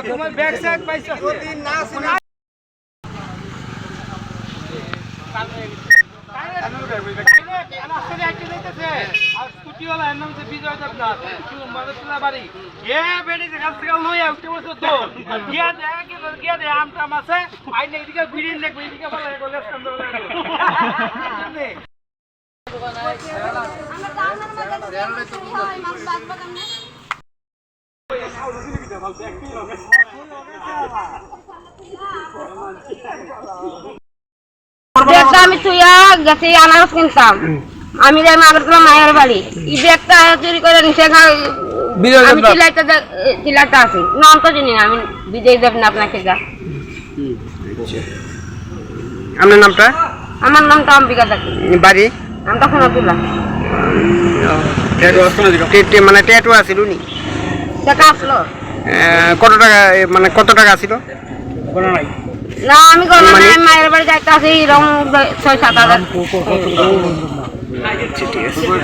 তোমার back side পাইছো দিন না আছে আমি তুইয়া গেছি আনারস কিনতাম আমি যাই মাগরতলা মায়ের বাড়ি এই ব্যাগটা চুরি করে নিচে আমি চিলাইতে আছি নাম তো জানি না আমি বিজয় দেব না আপনাকে যা আপনার নামটা? আমার নামটা অম্বিকা দাকি বাড়ি নামটা সোনাতুল্লাহ মানে ট্যাটু আছিল নি টাকা আসলো কত টাকা মানে কত টাকা আছিল না আমি মায়ের বাড়ি যাইতে আছি রং ৬-৭ হাজার। ঠিক আছে।